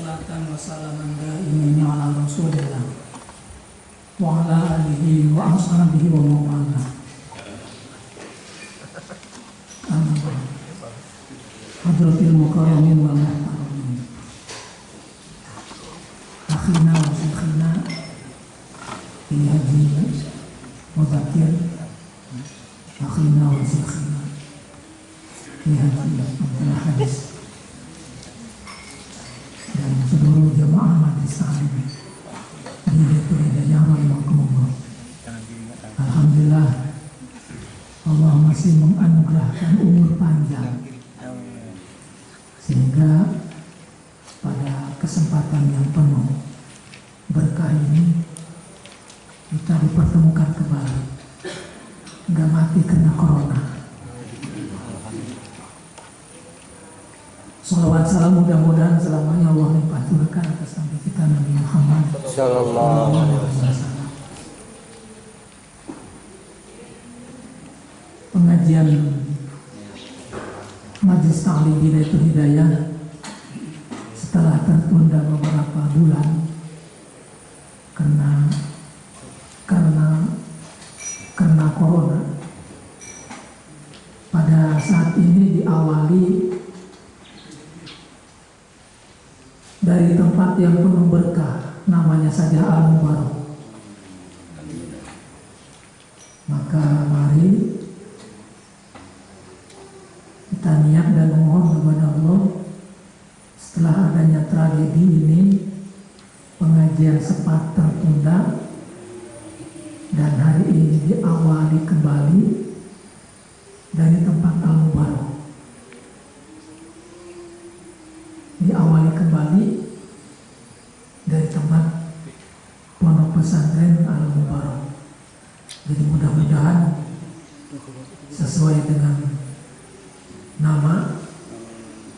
Wassalatan wassalaman daimin ala rasulillah wa ala alihi wa ashabihi wa mawala. Hadratil mukarramin wal muhtaramin, akhina wa syekhina fi hadhihi mudzakkir, akhina wa syekhina fi hadhihi hadis, dan seluruh jamaah majlis taklim di Hidayah rahimakumullah. Alhamdulillah, Allah masih menganugerahkan umur panjang sehingga pada kesempatan yang penuh berkah ini kita dipertemukan kembali, nggak mati kena corona. Salawat salam mudah-mudahan selamanya Allah limpahkan atas nabi kita Nabi Muhammad sallallahu alaihi wasallam. Pengajian Majelis Ta'lim Bidayatul Hidayah setelah tertunda beberapa bulan karena corona, pada saat ini diawali dari tempat yang penuh berkah, namanya saja Al-Mubarak. Maka mari kita niat dan memohon kepada Allah, setelah adanya tragedi ini, pengajian sempat tertunda dan hari ini diawali kembali dari tempat Al-Mubarak. Diawali kembali dari tempat pondok pesantren Al-Mubarak. Jadi mudah-mudahan sesuai dengan nama,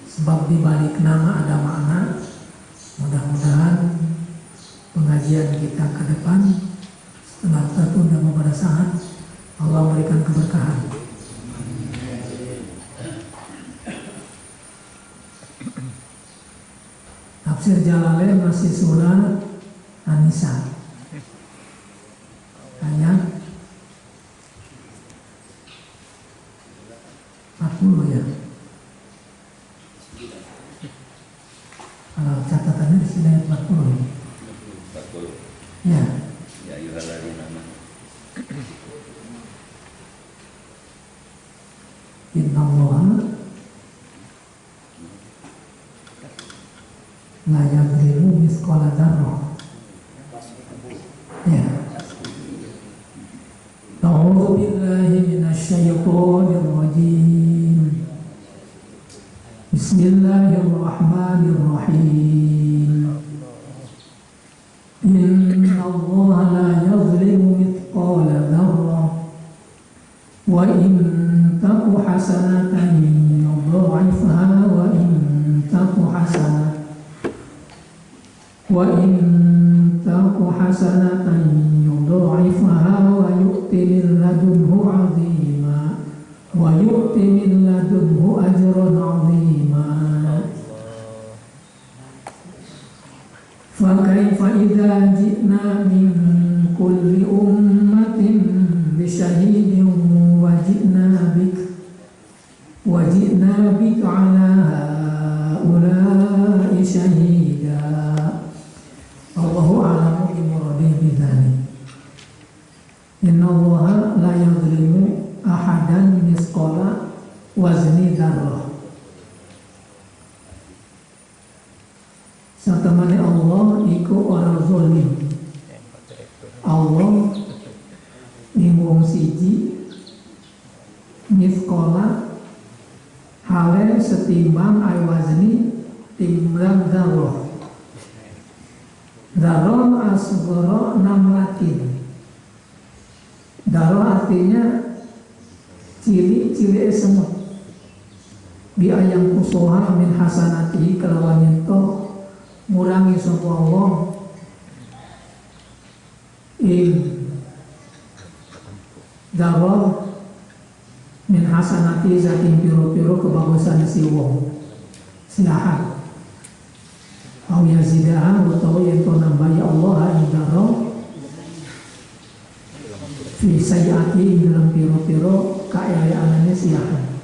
sebab di balik nama ada makna. Mudah-mudahan pengajian kita ke depan setelah tertunda beberapa saat, Allah memberikan keberkahan. Tafsir Jalalain masih surat An-Nisa, ayat 40 ya. Kalau catatannya di sini ayat 40 ya. 40. Ya. Ya ayyuhalladzina amanu. Innallaha la yadhlimu mithqala dzarrah. Ya. A'udzu billahi minasyaitonir rajim. Bismillahirrahmanirrahim. Innallaha la yadhlimu mithqala dzarrah wa in taku hasanatan yudha'ifha wa in taku hasanatan yudha'ifha wa yu'ti min ladunhu 'azima wa yu'ti min ladunhu ajran 'azima. Fa kaifa idza ji'na min kulli ummatin bi syahidin wa ji'na bika 'ala haula'i syahida. Allahu a'lamu bi muradihi bidzalik. Innallaha la yadhlimu ahadan misqala wazni dzarrah. Satamane Allah iku ora zalim. Allah nimung siji misqala hale setimbang ay wazni timbang dzarrah. Dzarrah asghara namlatin. Dzarrah artinya cili-cili semut. Bi ayang kusoha min hasanati kelawan ento ngurangi sapa Allah dzarrah min hasanati zatin piro-piro kebagusan si wong. Silahkan. au yazidaha utawa yen to nambah ya Allah ing daro fi sayati dalam piro-piro kaelaanane siahan.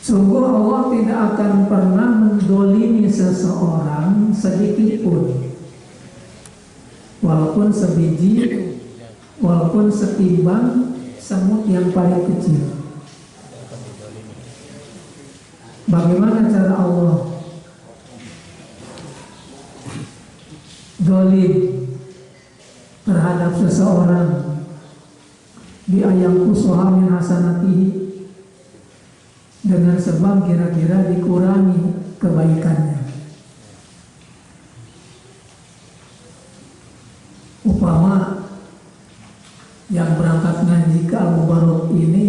Sungguh Allah tidak akan pernah mendolimi seseorang sedikit pun, walaupun sebiji, walaupun setimbang semut yang paling kecil. Bagaimana cara Allah dolim terhadap seseorang? Bi ayang kusoha min hasanatihi, dengan sebab kira-kira dikurangi kebaikannya. Upama yang berangkat ngaji ke Al-Mubarak ini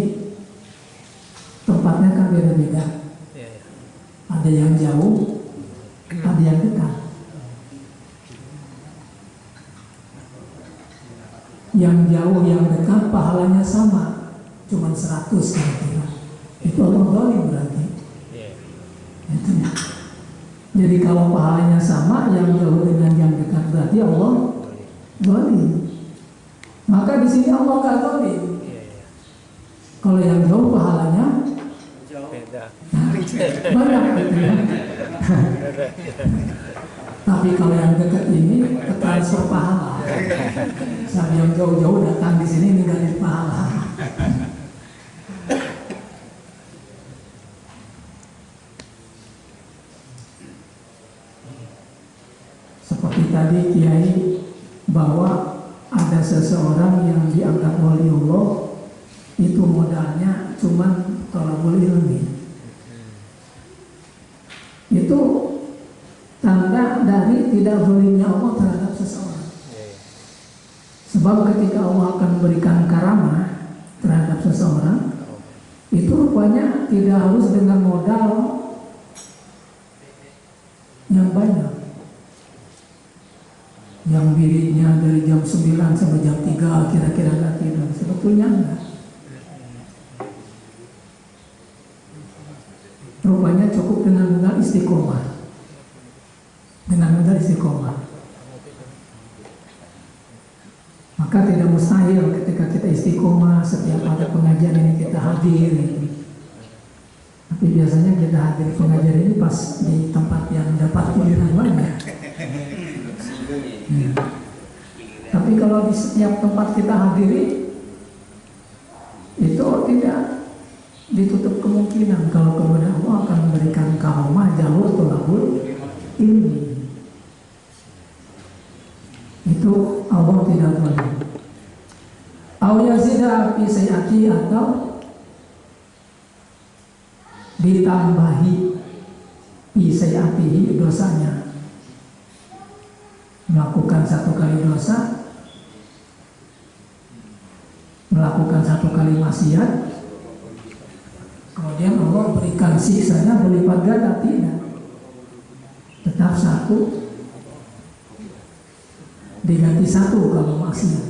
tempatnya kan beda-beda. Ada yang jauh, ada yang dekat. Yang jauh, yang dekat pahalanya sama, cuma 100 kira-kira. Itu Allah dolim berarti. Itu ya. Jadi kalau pahalanya sama, yang jauh dengan yang dekat berarti Allah dolim. Maka di sini Allah gak dolim. Kalau yang jauh pahalanya banyak gitu ya. Tapi kalau yang dekat ini transfer pahala. Saat yang jauh-jauh datang di sini ninggalin pahala. Seperti tadi Kiai bahwa ada seseorang yang dianggap wali Allah, itu modalnya cuma thalabul ilmi. Itu tanda dari tidak zalimnya Allah terhadap seseorang. Sebab ketika Allah akan memberikan karamah terhadap seseorang, itu rupanya tidak harus dengan modal yang banyak. Yang biliknya dari jam 9 sampai jam 3 kira-kira gak tidur. Sebetulnya enggak. Rupanya cukup dengan modal istiqomah. Dengan modal istiqomah. Maka tidak mustahil ketika kita istiqomah setiap ada pengajian ini kita hadir. Tapi biasanya kita hadir pengajian ini pas di tempat yang dapat giliran banyak. Tapi kalau di setiap tempat kita hadiri, itu tidak ditutup kemungkinan kalau kemudian Allah akan memberikan karomah jalur thalabul ilmi. Itu Allah tidak boleh. Au yazida fi sayati, atau ditambahi fi sayatihi dosanya. Melakukan 1 kali dosa, melakukan 1 kali maksiat, kemudian Allah berikan siksanya berlipat ganda, tidak. Tetap 1, diganti 1 kalau maksiat.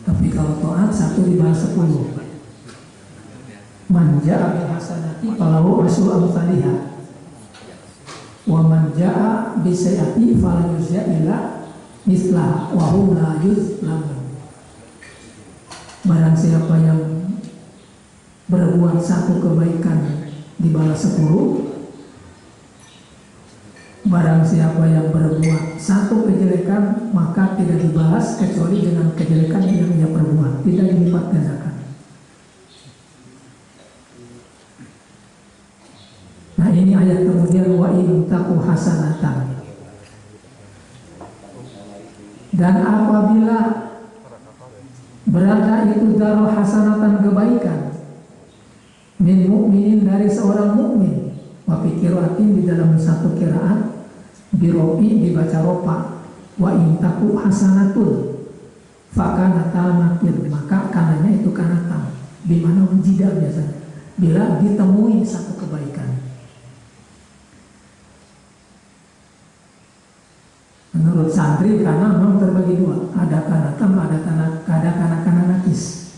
Tapi kalau taat 1 dibalas 10. Man ja'a bil hasanati falahu asyru amsalihha. Wa man ja'a bi sayyi'ati fala yujza illa mislah wa hum la yuzlamun. Barang siapa yang berbuat 1 kebaikan dibalas 10, barang siapa yang berbuat 1 kejelekan maka tidak dibalas kecuali dengan kejelekan yang dia perbuat, tidak dilipat gandakan. Nah ini ayat kemudian wa in taku hasanatan, dan apabila berada itu daroh hasanatan kebaikan min mu'minin dari seorang mukmin, wa fikiratin di dalam 1 qiraat birofi dibaca ropa, wa in taku hasanatun fakana tamatin, maka kananya itu kanatan, di mana wujida biasanya bila ditemui 1 kebaikan. Menurut santri karena memang terbagi 2, ada kanatam, ada kana-kana-nakis.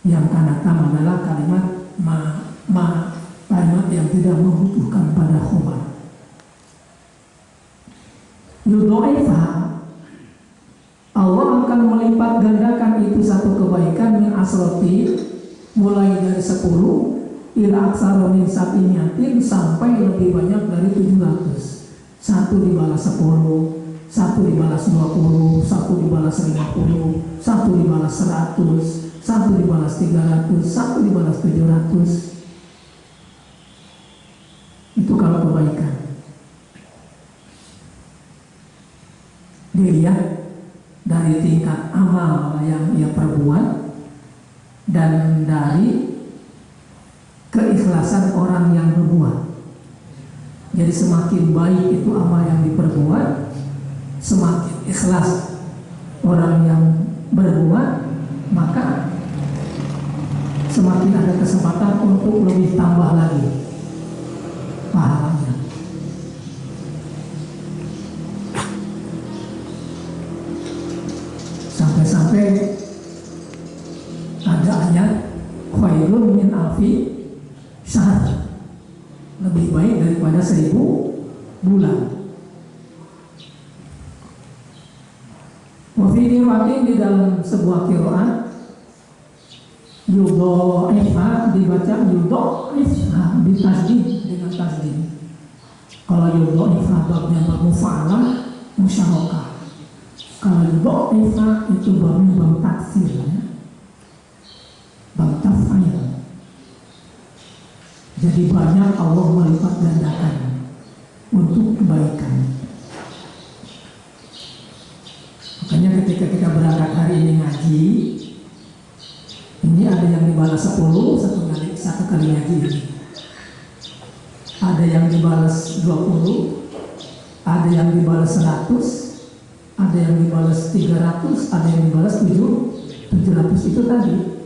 Yang kanatam adalah kalimat kalimat yang tidak membutuhkan pada khobar. yudho'ifa, Allah akan melipat gandakan itu satu kebaikan min asroti, mulai dari 10 ila aksara min sab'iniatin, sampai lebih banyak dari 700. Satu dibalas 10, satu dibalas 20, satu dibalas 50, satu dibalas 100, satu dibalas 300, satu dibalas 700. Itu kalau kebaikan. Dilihat dari tingkat amal yang ia perbuat dan dari keikhlasan orang yang berbuat. Jadi semakin baik itu amal yang diperbuat, semakin ikhlas orang yang berbuat, maka semakin ada kesempatan untuk lebih tambah lagi pahalanya. Sampai-sampai ada ayat khairun min alfi syahr, lebih baik daripada 1000 bulan. Wafi riwayatin, di dalam sebuah qiraat, yudho'ifa dibaca yudho'ifa bitasdid, dengan tasdid. Kalau yudho'ifa babnya bab mufa'alah musyarakah. Kalau yudho'ifa itu babnya bab taksir, ya, bab taf'il. Jadi banyak Allah melipat gandakan untuk kebaikan. Makanya ketika kita berangkat hari ini ngaji, ini ada yang dibalas 10 satu kali ngaji. Ada yang dibalas 20, ada yang dibalas 100, ada yang dibalas 300, ada yang dibalas 700. Itu tadi.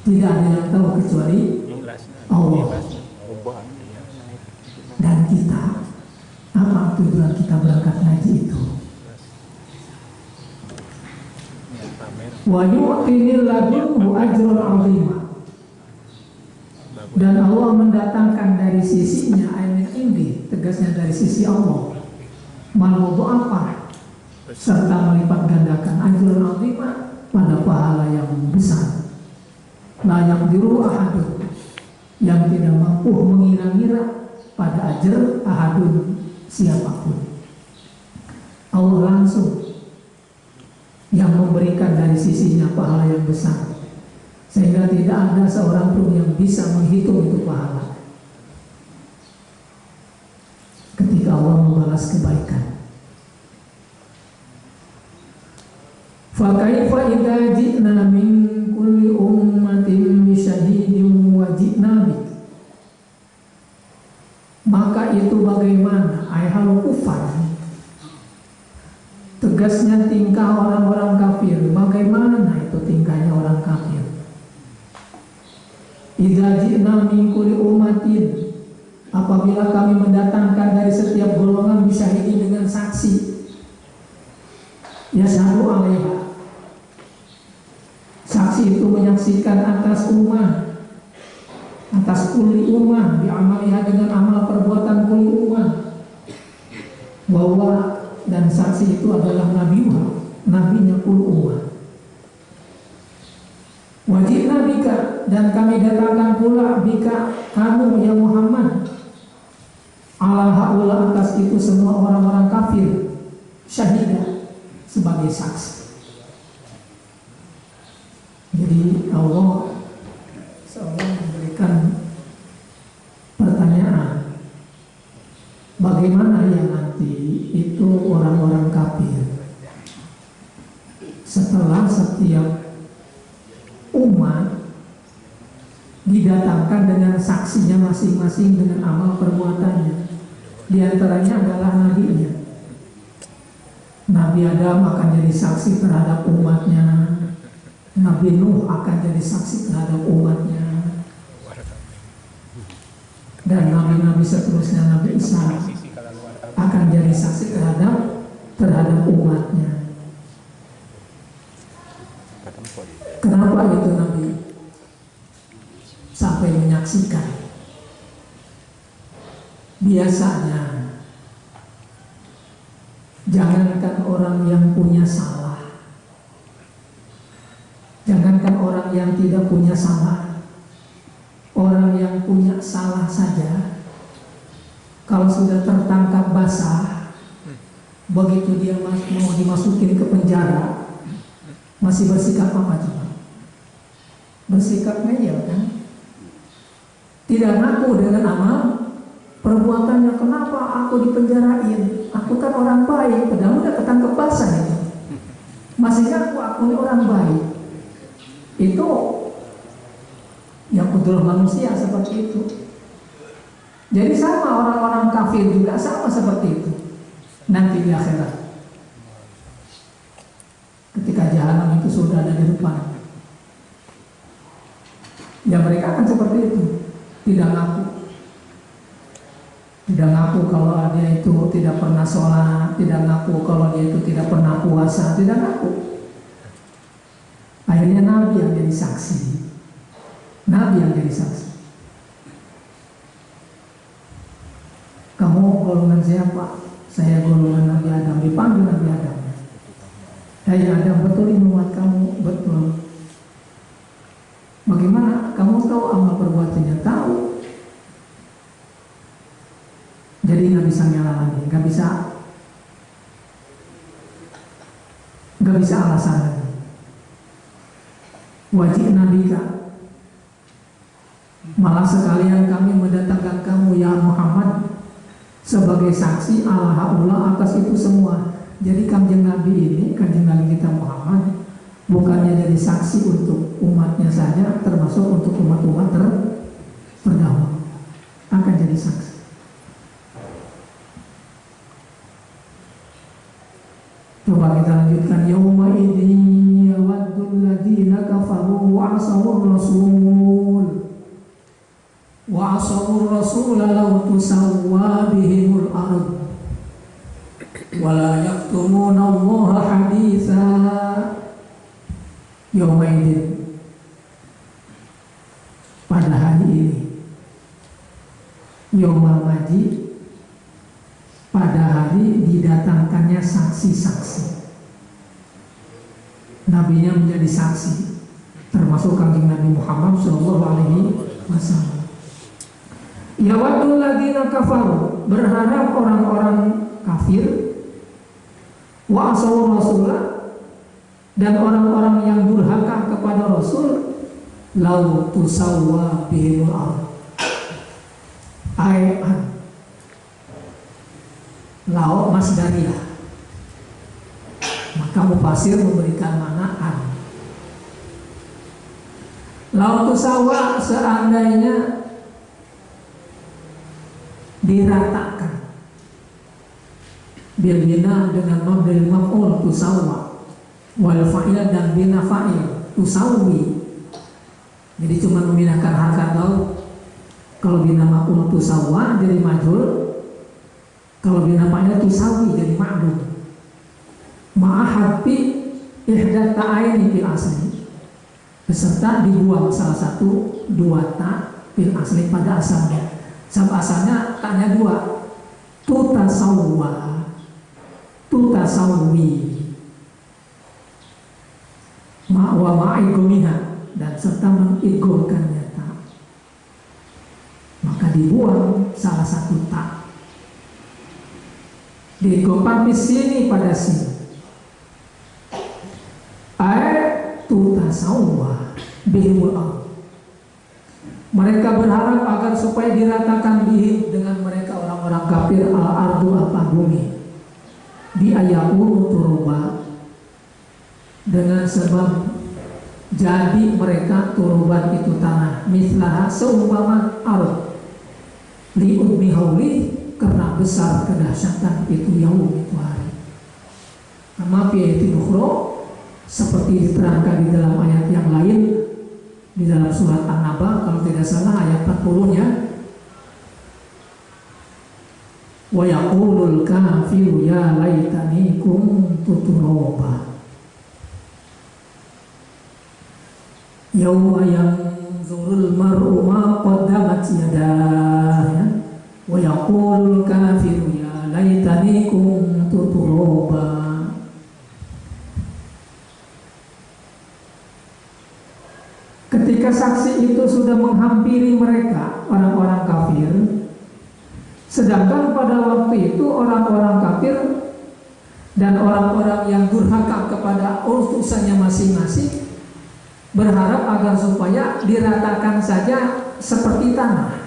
Tidak ada yang tahu kecuali Allah. Dan kita, apa tujuan kita berangkat ngaji itu? Wa yu'tinil ladunhu ajran 'azima. Dan Allah mendatangkan dari sisinya, ayat ini tegasnya dari sisi Allah, manudu apa, serta melipat gandakan ajran 'azima, pada pahala yang besar. La yaqdiru ahadun, yang tidak mampu mengira-ngira pada ajar ahadun, siapapun. Allah langsung yang memberikan dari sisinya pahala yang besar, sehingga tidak ada seorang pun yang bisa menghitung itu pahala ketika Allah membalas kebaikan. Fa kaifa idza ji'na min kulli ummatin bi syahidin wa ji'na bik. Maka itu bagaimana, ai hal kufar, tegasnya tingkah orang-orang kafir. Bagaimana itu tingkahnya orang kafir? Idza ji'na min kulli ummatin, apabila kami mendatangkan dari setiap golongan bisyahidin, dengan saksi, yashhadu 'alaiha, saksi itu menyaksikan atas umat, atas kulli umat, bi'amaliha, dengan amal perbuatan kulli umat, bahwa dan saksi itu adalah nabinya kulli umat. Wajibna bika, dan kami datangkan pula bika, kamu ya Muhammad, ala haula, atas itu semua orang-orang kafir, syahidah, sebagai saksi. Jadi Allah seolah memberikan pertanyaan, bagaimana ya nanti itu orang-orang kafir setelah setiap umat didatangkan dengan saksinya masing-masing dengan amal perbuatannya. Di antaranya adalah nabinya. Nabi Adam akan jadi saksi terhadap umatnya, Nabi Nuh akan jadi saksi terhadap umatnya, dan nabi-nabi seterusnya, Nabi Isa akan jadi saksi terhadap umatnya. Kenapa itu Nabi sampai menyaksikan? Biasanya Jangankan orang yang punya salah, jangankan orang yang tidak punya salah, orang yang punya salah saja, kalau sudah tertangkap basah, begitu dia mau dimasukin ke penjara, masih bersikap apa coba? Bersikap ngeyel kan? Tidak ngaku dengan amal perbuatannya. Kenapa aku dipenjarain? Aku kan orang baik, padahal udah ketangkep basah itu. Masih ngaku aku ini orang baik. Itu yang kudrah manusia seperti itu. Jadi sama orang-orang kafir juga sama seperti itu. Nanti di akhirat, ketika jahanam itu sudah ada di depan, ya mereka akan seperti itu. Tidak ngaku kalau dia itu tidak pernah sholat, tidak ngaku kalau dia itu tidak pernah puasa, tidak ngaku. Akhirnya Nabi yang jadi saksi. Nabi yang jadi saksi. Kamu golongan siapa? Saya golongan Nabi Adam. Dipanggil Nabi Adam. Hai Adam, betul ini umat kamu? Betul. Bagaimana kamu tahu amal perbuatannya? Tahu. Jadi nggak bisa nyala lagi, nggak bisa alasan lagi. Wajib Nabi Kak, malah sekalian kami mendatangkan kamu ya Muhammad sebagai saksi Allah atas itu semua. Jadi kanjeng Nabi ini, kanjeng Nabi kita Muhammad, bukannya jadi saksi untuk umatnya saja, termasuk untuk umat-umat terdahulu akan jadi saksi. Coba kita lanjutkan. Yauma idzi yawaddul ladzina kafaru wa asawur rasul law tusawwa bihimul ard wa la yaktumuna Allaha haditsa. Yauma idzi, pada hari ini, yaumul maji, pada hari didatangkannya saksi-saksi. Nabinya menjadi saksi, termasuk kanjeng Nabi Muhammad SAW. Yawaddul ladzina kafaru, berharap orang-orang kafir, wa asawur rasulah, dan orang-orang yang durhaka kepada Rasul, lau tusawwa bihimul ardh, ayat lau masdariyah, maka mufasir memberikan manaan. Lau tusawwa, seandainya diratakan, bil bina dengan mabdil maf'ul tusawwa, wal fa'il dan bina fa'il tusawwi. Jadi cuma memindahkan harkat lau. Kalau bina maf'ul tusawwa jadi majhul, kalau bina fa'il tusawi jadi ma'lum. Ma'ahabi ihdat ta'aini fil asli, beserta dibuang salah satu dua ta fil asli pada asalnya. Sebab asalnya taknya dua, tutasawwa, tutasawwi, wa ma'igumiha, dan serta mengigumkannya tak, maka dibuang salah satu tak, diigumkan di sini pada sini. Tutasawwa bihimul ardh, mereka berharap agar supaya diratakan bihim dengan mereka orang-orang kafir al-ardu apa bumi, di ayyamu turuba, dengan sebab jadi mereka turuban itu tanah, mislaha seumpama ardh, li'udmi hauli, karena besar kedahsyatan itu yaum itu hari. Kama fi ayatin ukhra, seperti diterangkan di dalam ayat yang lain di dalam surat An-Naba, kalau tidak salah ayat 40-nya, wa yaqulul kafiru ya laitani kuntu turaba yauma yanzurul mar'u ma qaddamat yadah, wa yaqulul kafiru ya laitani kuntu turaba. Ketika saksi itu sudah menghampiri mereka, orang-orang kafir, sedangkan pada waktu itu orang-orang kafir dan orang-orang yang durhaka kepada utusannya masing-masing berharap agar supaya diratakan saja seperti tanah.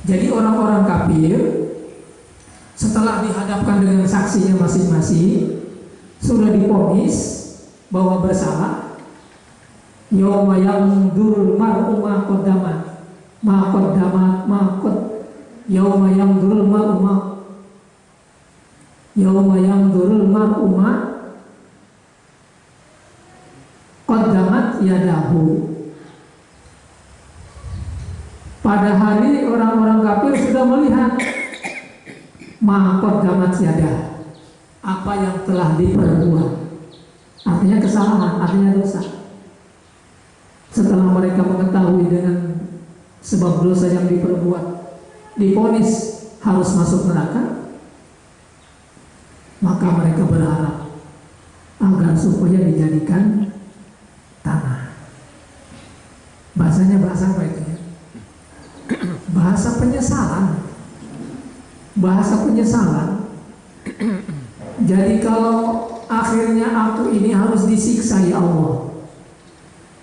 Jadi orang-orang kafir setelah dihadapkan dengan saksinya masing-masing sudah divonis bahwa bersalah. Yauma yangdurul mar'u ma qaddamat ma qaddamat ma qad yauma yangdurul mar'u ma yauma yangdurul mar'u ma qaddamat yadahu. Pada hari orang-orang kafir sudah melihat ma qaddamat yadah, apa yang telah diperbuat, artinya kesalahan, artinya dosa. Setelah mereka mengetahui dengan sebab dosa yang diperbuat, divonis harus masuk neraka, maka mereka berharap agar supaya dijadikan tanah. Bahasanya bahasa apa itu ya? Bahasa penyesalan. Bahasa penyesalan. Jadi kalau akhirnya aku ini harus disiksa ya Allah,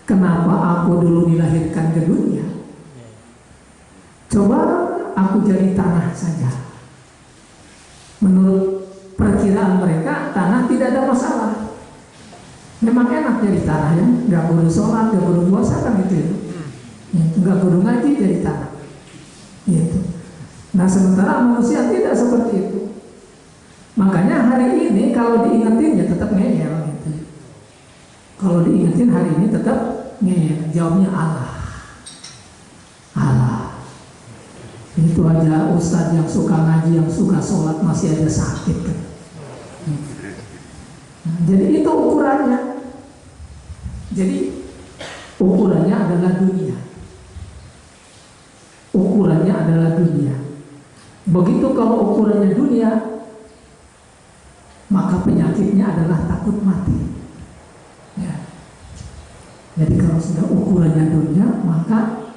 kenapa aku dulu dilahirkan ke dunia? Coba aku jadi tanah saja. Menurut perkiraan mereka, tanah tidak ada masalah. Memang enak jadi tanah ya, nggak perlu sholat, nggak perlu puasa kan gitu ya. Nggak perlu ngaji jadi tanah. Gitu. Nah sementara manusia tidak seperti itu. Makanya hari ini kalau diingetin ya tetap ngeyel gitu. Kalau diingetin hari ini tetap ngeyel. Jawabnya Allah. Allah. Itu aja ustadz yang suka ngaji, yang suka sholat masih aja sakit kan. Nah, jadi itu ukurannya. Jadi ukurannya adalah dunia. Ukurannya adalah dunia. Begitu kalau ukurannya dunia, maka penyakitnya adalah takut mati. Ya. Jadi kalau sudah ukurannya dunia, maka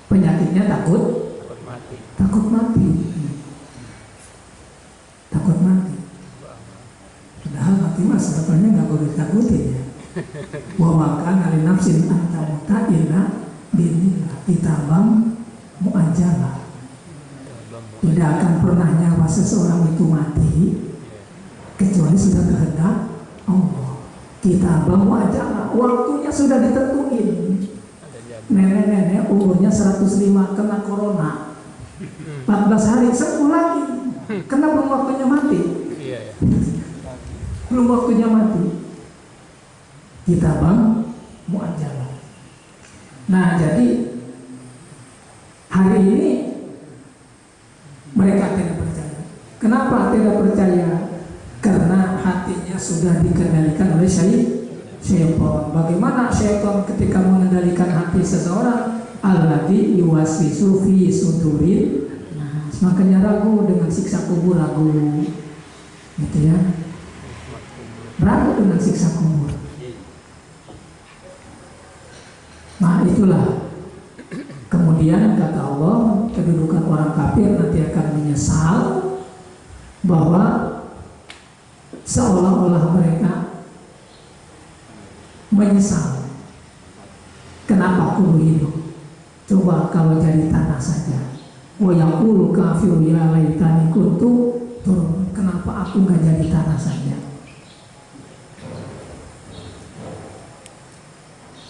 penyakitnya takut mati. Takut mati. Takut mati. Padahal mati mah sebetulnya nggak boleh ditakutin ya. Wa makan ali nafsin anta muta'ila binillah kitabam mu'ajjala. Tidak akan pernah nyawa seseorang itu mati kecuali sudah kehendak Allah. Kitabam mu'ajjala, waktunya sudah ditentuin. Nenek-nenek umurnya 105 kena corona, 14 hari sembuh lagi. Kena belum waktunya mati. Belum waktunya mati. Kitabam mu'ajjala. Nah jadi hari ini mereka tidak percaya. Kenapa tidak percaya? Karena hatinya sudah dikendalikan oleh syaitan. Bagaimana syaitan ketika mengendalikan hati seseorang? Alladzi yuwaswisu fi sudurin. Nah, makanya ragu dengan siksa kubur, ragu, gitu ya. Ragu dengan siksa kubur. Nah itulah kemudian kata Allah, kedudukan orang kafir nanti akan menyesal bahwa seolah-olah mereka menyesal. Kenapa aku hidup? Coba kalau jadi tanah saja. Wa yaqulu kafiru ya laitani kuntu turun. Kenapa aku nggak jadi tanah saja?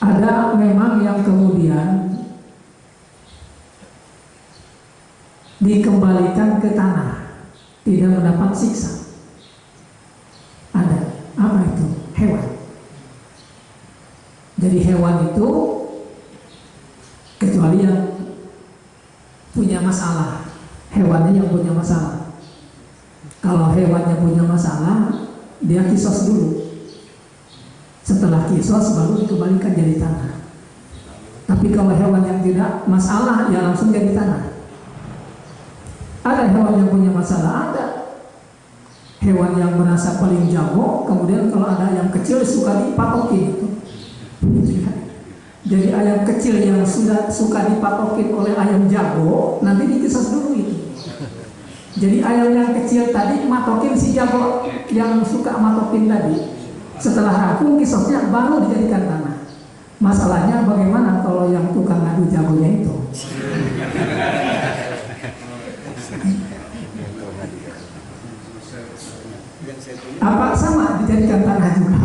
Ada memang yang kemudian dikembalikan ke tanah, tidak mendapat siksa. Ada. Apa itu? Hewan. Jadi hewan itu kecuali yang punya masalah, hewannya yang punya masalah. Kalau hewannya punya masalah, dia kisos dulu. Setelah kisos baru dikembalikan jadi tanah. Tapi kalau hewan yang tidak masalah, ya langsung jadi tanah. Ada hewan yang punya masalah, ada hewan yang merasa paling jago, kemudian kalau ada ayam kecil suka dipatokin itu. Jadi ayam kecil yang sudah suka dipatokin oleh ayam jago, nanti dikisas dulu itu. Jadi ayam yang kecil tadi matokin si jago yang suka matokin tadi. Setelah rampung kisosnya baru dijadikan tanah. Masalahnya bagaimana kalau yang tukang adu jagonya itu? Apa sama dijadikan tanah juga?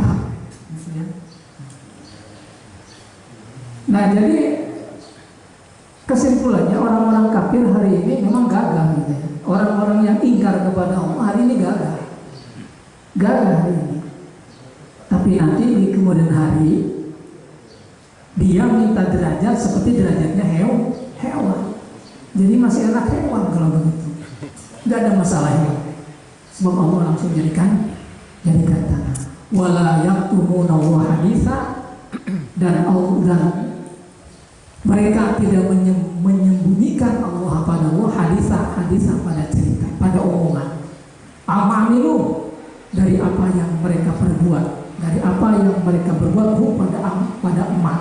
Nah, jadi kesimpulannya orang-orang kafir hari ini memang gagal gitu ya. Orang-orang yang ingkar kepada Allah hari ini gagal hari ini. Tapi nanti di kemudian hari dia minta derajat seperti derajatnya hewan. Jadi masih enak hewan kalau begitu. Gak ada masalahnya. Sebab Allah langsung jadikan tanah. Wala yaktumuna wa haditha, dan mereka tidak menyembunyikan Allah pada haditha pada cerita, pada omongan. Amamilu, dari apa yang mereka perbuat, dari apa yang mereka berbuat pada emak.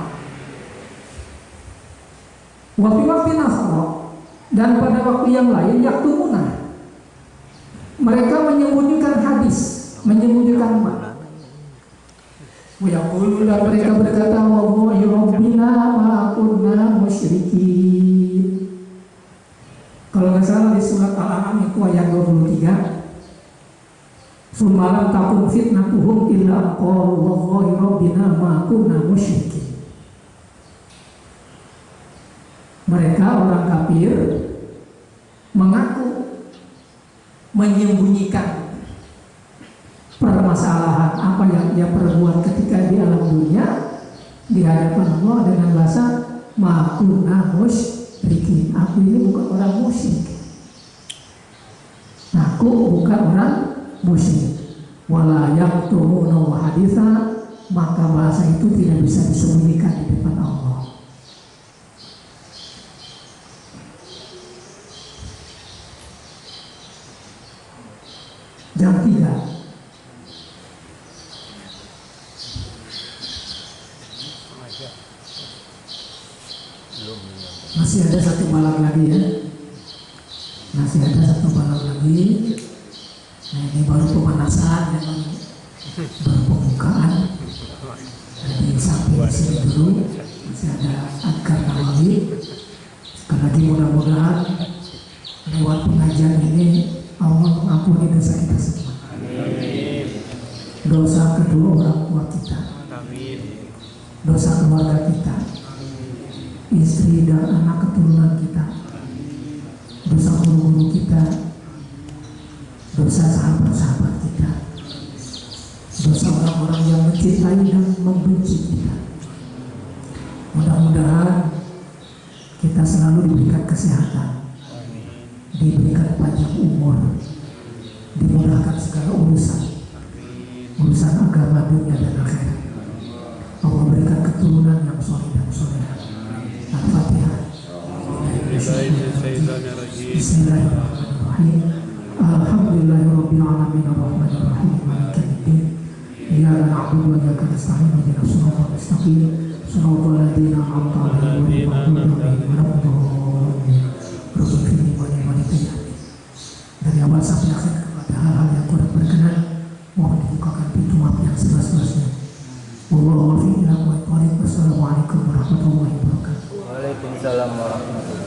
Waktu nasro, dan pada waktu yang lain yaktumuna, mereka menyembunyikan hadis, menyembunyikan emak. Yaqulu, dan mereka berkata, wallahi rabbina ma kunna musyrikin. Kalau nggak salah di surat Al-An'am itu ayat 23. Sumalam takun fitnatuhum illa qalu wallahi rabbina ma kunna musyrikin. Mereka orang kafir mengaku menyembunyikan permasalahan apa yang dia perbuat ketika di alam dunia di hadapan Allah dengan bahasa ma kunna musyrikin. Aku ini bukan orang musyrik. Aku bukan orang musyrik. Wala yaktumuna haditha, maka bahasa itu tidak bisa disembunyikan di depan Allah. Jam 3. Masih ada satu malam lagi ya. Masih ada satu malam lagi. Nah, ini baru pemanasan, baru pembukaan. Jadi sampai di sini dulu. Masih ada adkar nawawi. Sekali lagi mudah-mudahan lewat pengajian ini Allah mengampuni dosa kita semua. Dosa kedua orang tua kita. Dosa keluarga kita. Istri dan anak keturunan kita, dosa guru-guru kita, dosa sahabat-sahabat kita, dosa orang-orang yang mencintai dan membenci kita. Mudah-mudahan kita selalu diberikan kesehatan, diberikan panjang umur, dimudahkan segala urusan agama, dunia dan akhirat. Allah berikan keturunan yang soleh dan solehah. Al-Fatihah. Bismillahirrahmanirrahim. Alhamdulillahirabbil alamin arrahmanir rahim maliki yaumiddin. Iyyaka na'budu wa iyyaka nasta'in ihdinas siratal mustaqim siratal ladzina an'amta 'alaihim ghairil maghdubi 'alaihim. Dari awal sampai akhir kepada hal-hal yang kurang berkenan, mohon dibukakan pintu maaf yang seluas-luasnya. Wassalamualaikum warahmatullahi wabarakatuh. Waalaikumsalam warahmatullahi wabarakatuh.